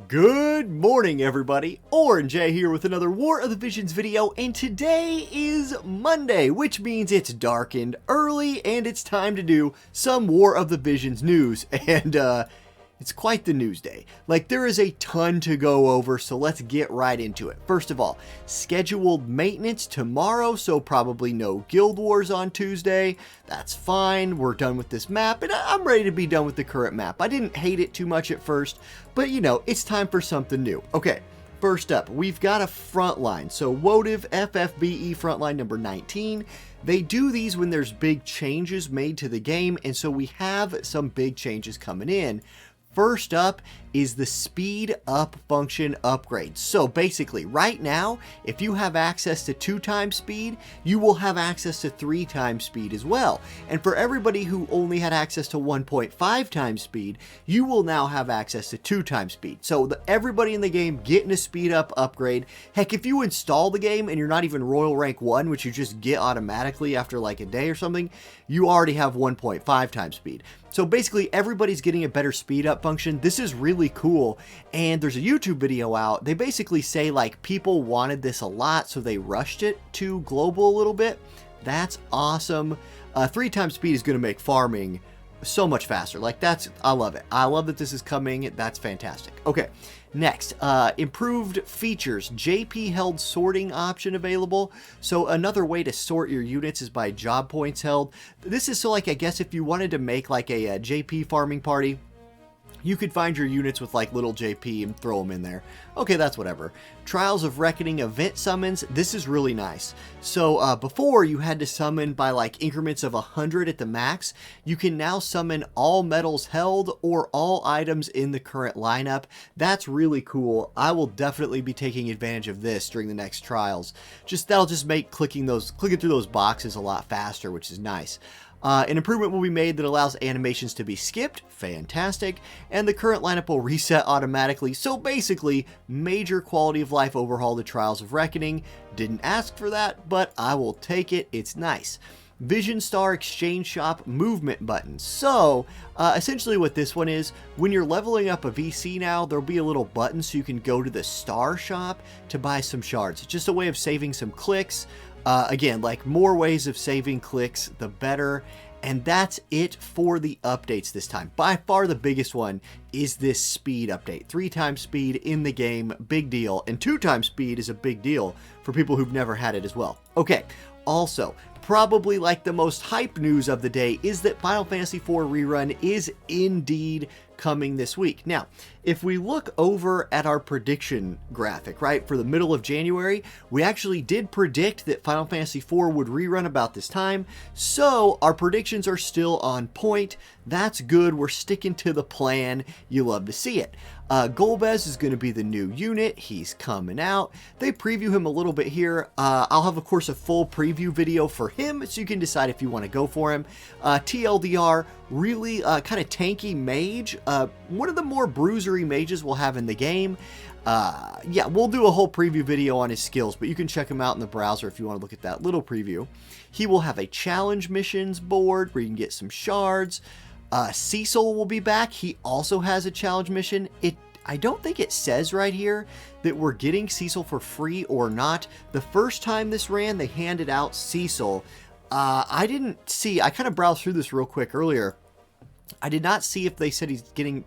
Good morning, everybody. Orange J here with another War of the Visions video, and today is Monday, which means it's dark and early, and it's time to do some War of the Visions news, and it's quite the news day. Like, there is a ton to go over, so let's get right into it. First of all, scheduled maintenance tomorrow, so probably no Guild Wars on Tuesday. That's fine. We're done with this map, and I'm ready to be done with the current map. I didn't hate it too much at first, but you know, it's time for something new. Okay, first up, we've got a frontline. So WoTV FFBE frontline number 19. They do these when there's big changes made to the game, and so we have some big changes coming in. First up is the speed up function upgrade. So basically, right now, if you have access to 2x speed, you will have access to 3x speed as well. And for everybody who only had access to 1.5x speed, you will now have access to 2x speed. So everybody in the game getting a speed up upgrade. Heck, if you install the game and you're not even Royal Rank 1, which you just get automatically after like a day or something, you already have 1.5x speed. So basically, everybody's getting a better speed up function. This is really cool, and there's a YouTube video out. They basically say, like, people wanted this a lot, so they rushed it to global a little bit. That's awesome. 3x speed is going to make farming so much faster. Like, I love it. I love that this is coming. That's fantastic. Okay, next, improved features. JP held sorting option available. So another way to sort your units is by job points held. This is so, like, I guess if you wanted to make like a JP farming party, you could find your units with like little JP and throw them in there. Okay, that's whatever. Trials of Reckoning event summons. This is really nice. So before you had to summon by like increments of 100 at the max. You can now summon all medals held or all items in the current lineup. That's really cool. I will definitely be taking advantage of this during the next trials. That'll just make clicking through those boxes a lot faster, which is nice. An improvement will be made that allows animations to be skipped. Fantastic. And the current lineup will reset automatically. So basically, major quality of life overhaul to Trials of Reckoning. Didn't ask for that, but I will take it. It's nice. Vision Star Exchange Shop movement button. So, essentially what this one is, when you're leveling up a VC now, there'll be a little button so you can go to the Star Shop to buy some shards. It's just a way of saving some clicks. Again, like, more ways of saving clicks, the better. And that's it for the updates this time. By far the biggest one is this speed update. 3x speed in the game, big deal. And 2x speed is a big deal for people who've never had it as well. Okay, also, probably like the most hype news of the day is that Final Fantasy IV Rerun is indeed coming this week. Now, if we look over at our prediction graphic, right, for the middle of January, we actually did predict that Final Fantasy IV would rerun about this time, so our predictions are still on point. That's good. We're sticking to the plan. You love to see it. Golbez is going to be the new unit. He's coming out. They preview him a little bit here. I'll have, of course, a full preview video for him, so you can decide if you want to go for him. TLDR, really kind of tanky mage. One of the more bruisery mages we'll have in the game. Yeah, we'll do a whole preview video on his skills, but you can check him out in the browser if you want to look at that little preview. He will have a challenge missions board where you can get some shards. Cecil will be back. He also has a challenge mission. I don't think it says right here that we're getting Cecil for free or not. The first time this ran, they handed out Cecil. I didn't see, I kind of browsed through this real quick earlier. I did not see if they said he's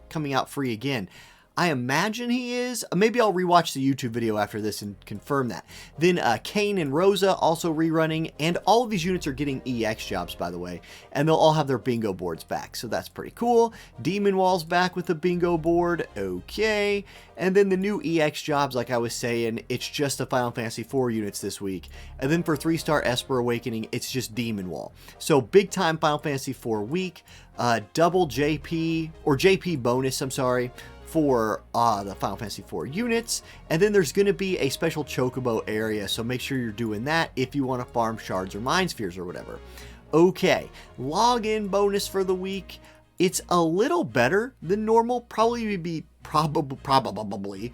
coming out free again. I imagine he is. Maybe I'll rewatch the YouTube video after this and confirm that. Then Kane and Rosa also rerunning, and all of these units are getting EX jobs, by the way, and they'll all have their bingo boards back, so that's pretty cool. Demon Wall's back with the bingo board. Okay. And then the new EX jobs, like I was saying, it's just the Final Fantasy IV units this week. And then for 3-star Esper Awakening, it's just Demon Wall. So big time Final Fantasy IV week. Double JP, or JP bonus, I'm sorry, for the Final Fantasy IV units. And then there's going to be a special Chocobo area, so make sure you're doing that if you want to farm shards or mind spheres or whatever. Okay, login bonus for the week. It's a little better than normal, probably be Probably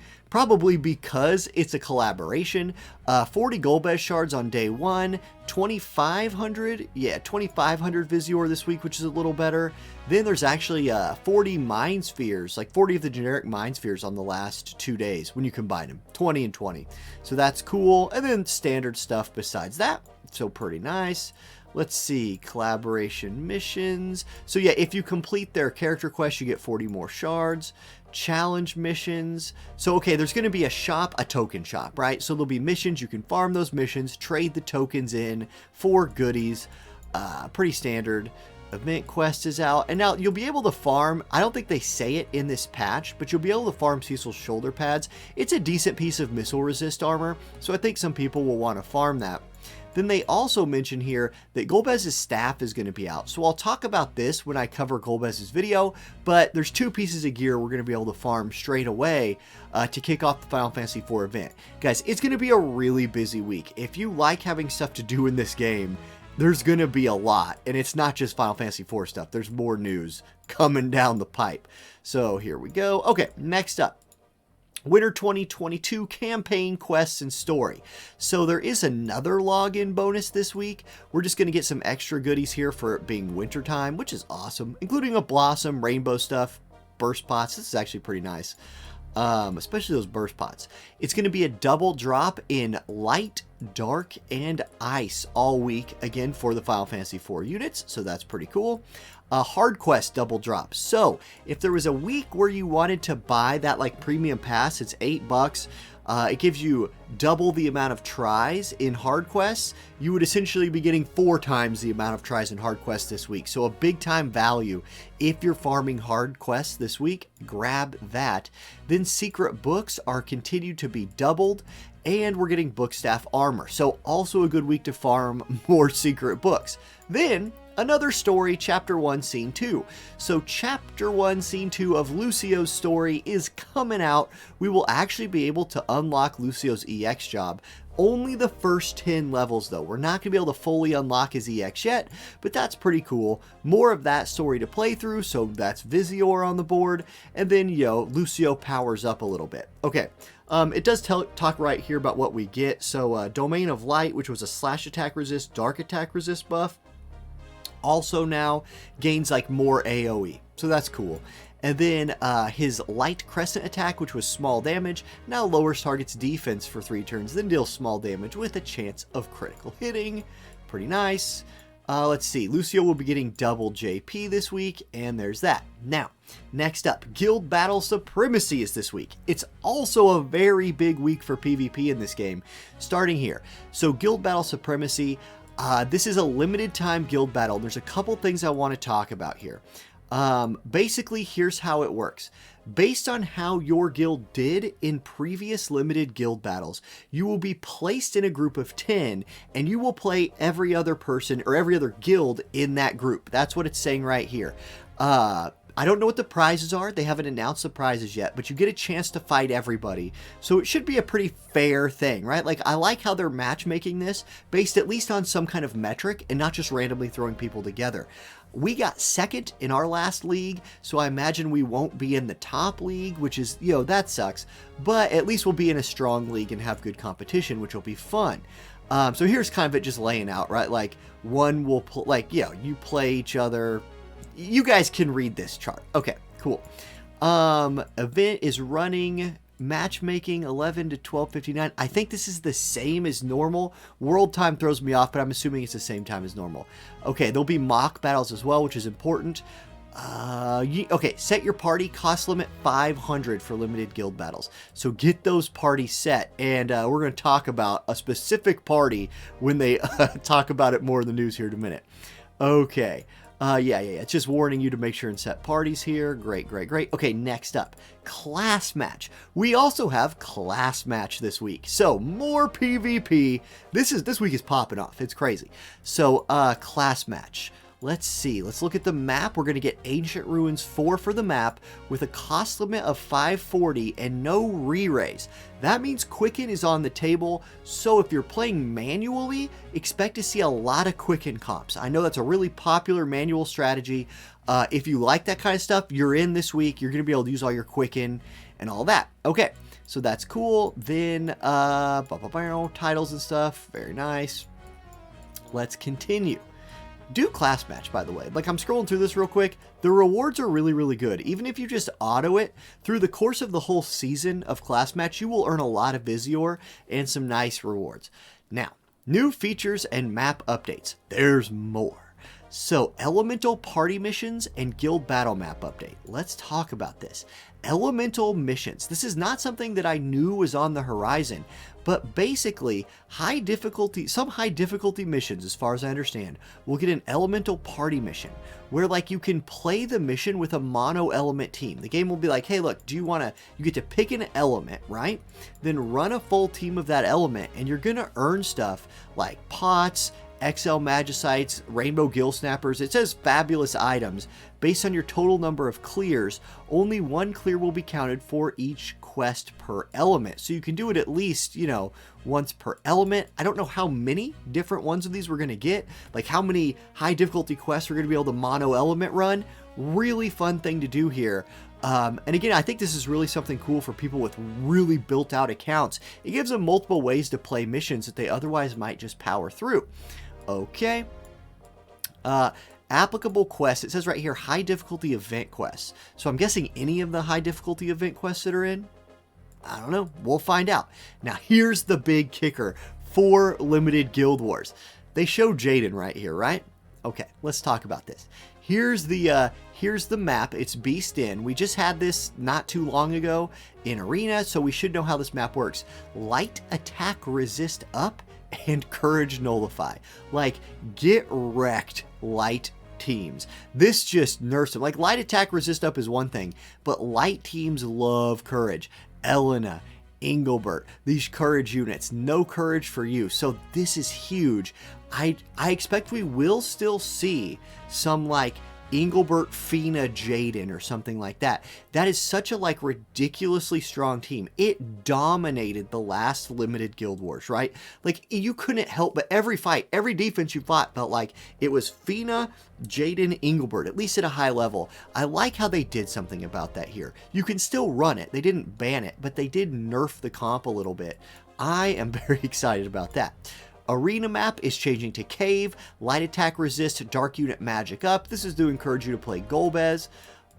because it's a collaboration. 40 Golbez shards on day 1, 2,500 Visior this week, which is a little better. Then there's actually 40 Mind Spheres, like 40 of the generic Mind Spheres on the last 2 days when you combine them, 20 and 20. So that's cool. And then standard stuff besides that, so pretty nice. Let's see, collaboration missions. So yeah, if you complete their character quest, you get 40 more shards. Challenge missions. So okay, there's going to be a shop, a token shop, right? So there'll be missions. You can farm those missions, trade the tokens in for goodies. Pretty standard. Event quest is out, and now you'll be able to farm. I don't think they say it in this patch, but you'll be able to farm Cecil's shoulder pads. It's a decent piece of missile resist armor, so I think some people will want to farm that. Then they also mention here that Golbez's staff is going to be out. So I'll talk about this when I cover Golbez's video, but there's 2 pieces of gear we're going to be able to farm straight away to kick off the Final Fantasy IV event. Guys, it's going to be a really busy week. If you like having stuff to do in this game, there's going to be a lot, and it's not just Final Fantasy IV stuff. There's more news coming down the pipe. So here we go. Okay, next up. Winter 2022 campaign quests and story. So there is another login bonus this week. We're just going to get some extra goodies here for it being wintertime, which is awesome, including a blossom, rainbow stuff, burst pots. This is actually pretty nice, especially those burst pots. It's going to be a double drop in light, dark, and ice all week, again for the Final Fantasy IV units, so that's pretty cool. A hard quest double drop. So if there was a week where you wanted to buy that like premium pass, it's $8. It gives you double the amount of tries in hard quests. You would essentially be getting 4 times the amount of tries in hard quests this week. So a big time value. If you're farming hard quests this week, grab that. Then secret books are continued to be doubled, and we're getting book staff armor. So also a good week to farm more secret books. Then another story, Chapter 1, Scene 2. So Chapter 1, Scene 2 of Lucio's story is coming out. We will actually be able to unlock Lucio's EX job. Only the first 10 levels though. We're not going to be able to fully unlock his EX yet, but that's pretty cool. More of that story to play through, so that's Visior on the board. And then, Lucio powers up a little bit. Okay. It does talk right here about what we get. So Domain of Light, which was a slash attack resist, dark attack resist buff, also now gains like more AoE, so that's cool. And then his light crescent attack, which was small damage, now lowers target's defense for 3 turns, then deals small damage with a chance of critical hitting. Pretty nice. Let's see, Lucio will be getting double JP this week, and there's that. Now, next up, Guild Battle Supremacy is this week. It's also a very big week for PvP in this game, starting here. So Guild Battle Supremacy, this is a limited time guild battle. There's a couple things I want to talk about here. Basically, here's how it works. Based on how your guild did in previous limited guild battles, you will be placed in a group of 10, and you will play every other person or every other guild in that group. That's what it's saying right here. I don't know what the prizes are. They haven't announced the prizes yet, but you get a chance to fight everybody. So it should be a pretty fair thing, right? Like, I like how they're matchmaking this based at least on some kind of metric and not just randomly throwing people together. We got second in our last league, so I imagine we won't be in the top league, which is, that sucks. But at least we'll be in a strong league and have good competition, which will be fun. So here's kind of it just laying out, right? Like, one will, you play each other. You guys can read this chart. Okay, cool. Event is running matchmaking 11 to 12:59. I think this is the same as normal. World time throws me off, but I'm assuming it's the same time as normal. Okay, there'll be mock battles as well, which is important. Okay, set your party, cost limit 500 for limited guild battles. So get those parties set, and we're going to talk about a specific party when they talk about it more in the news here in a minute. Okay. Yeah. It's just warning you to make sure and set parties here. Great. Okay, next up, class match. We also have class match this week. So more PvP. This week is popping off. It's crazy. So, class match. Let's see. Let's look at the map. We're going to get Ancient Ruins 4 for the map with a cost limit of 540 and no re-raise. That means Quicken is on the table, so if you're playing manually, expect to see a lot of Quicken comps. I know that's a really popular manual strategy. If you like that kind of stuff, you're in this week. You're going to be able to use all your Quicken, and all that. Okay, so that's cool. Then titles and stuff, very nice. Let's continue. Do class match, by the way. Like, I'm scrolling through this real quick. The rewards are really, really good. Even if you just auto it, through the course of the whole season of class match, you will earn a lot of Visior and some nice rewards. Now, new features and map updates. There's more. So, elemental party missions and guild battle map update. Let's talk about this. Elemental missions. This is not something that I knew was on the horizon, but basically some high difficulty missions, as far as I understand, will get an elemental party mission where, like, you can play the mission with a mono element team. The game will be like, hey, look, you get to pick an element, right? Then run a full team of that element, and you're gonna earn stuff like pots, XL Magicites, Rainbow Gill Snappers. It says fabulous items. Based on your total number of clears, only one clear will be counted for each quest per element. So you can do it at least, once per element. I don't know how many different ones of these we're going to get. Like how many high difficulty quests we're going to be able to mono element run. Really fun thing to do here. And again, I think this is really something cool for people with really built out accounts. It gives them multiple ways to play missions that they otherwise might just power through. Okay. Applicable quests. It says right here, high difficulty event quests. So I'm guessing any of the high difficulty event quests that are in? I don't know. We'll find out. Now, here's the big kicker for limited Guild Wars. They show Jaden right here, right? Okay, let's talk about this. Here's the map. It's Beast In. We just had this not too long ago in Arena, so we should know how this map works. Light attack resist up and courage nullify. Like, get wrecked, light teams. This just nerfs them. Like, light attack resist up is one thing, but light teams love courage. Elena, Engelbert, these courage units, no courage for you. So this is huge. I expect we will still see some like Engelbert, Fina, Jaden or something like that. That is such a like ridiculously strong team. It dominated the last limited Guild Wars, right? Like you couldn't help but every fight, every defense you fought felt like it was Fina, Jaden, Engelbert, at least at a high level. I like how they did something about that here. You can still run it. They didn't ban it, but they did nerf the comp a little bit. I am very excited about that. Arena map is changing to Cave, light attack resist, dark unit magic up. This is to encourage you to play Golbez.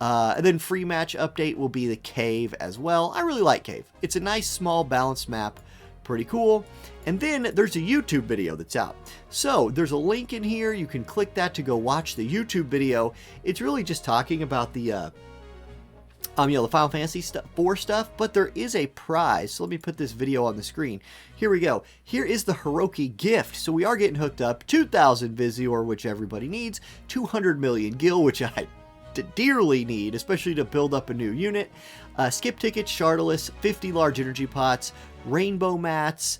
And then free match update will be the Cave as well. I really like Cave. It's a nice, small, balanced map. Pretty cool. And then there's a YouTube video that's out. So there's a link in here. You can click that to go watch the YouTube video. It's really just talking about the the Final Fantasy IV stuff, but there is a prize. So let me put this video on the screen. Here we go. Here is the Hiroki gift. So we are getting hooked up. 2,000 Visior, which everybody needs. 200 million Gil, which I dearly need, especially to build up a new unit. Skip tickets, Shardless, 50 large energy pots, rainbow mats,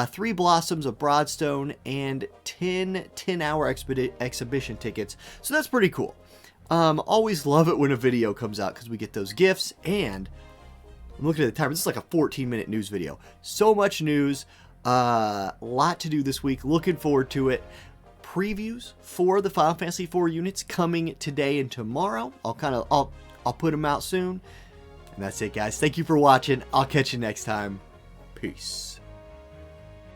3 blossoms of Broadstone, and 10 10-hour exhibition tickets. So that's pretty cool. Always love it when a video comes out because we get those gifts, and I'm looking at the timer. This is like a 14-minute news video. So much news, lot to do this week. Looking forward to it. Previews for the Final Fantasy IV units coming today and tomorrow. I'll put them out soon. And that's it, guys. Thank you for watching. I'll catch you next time. Peace.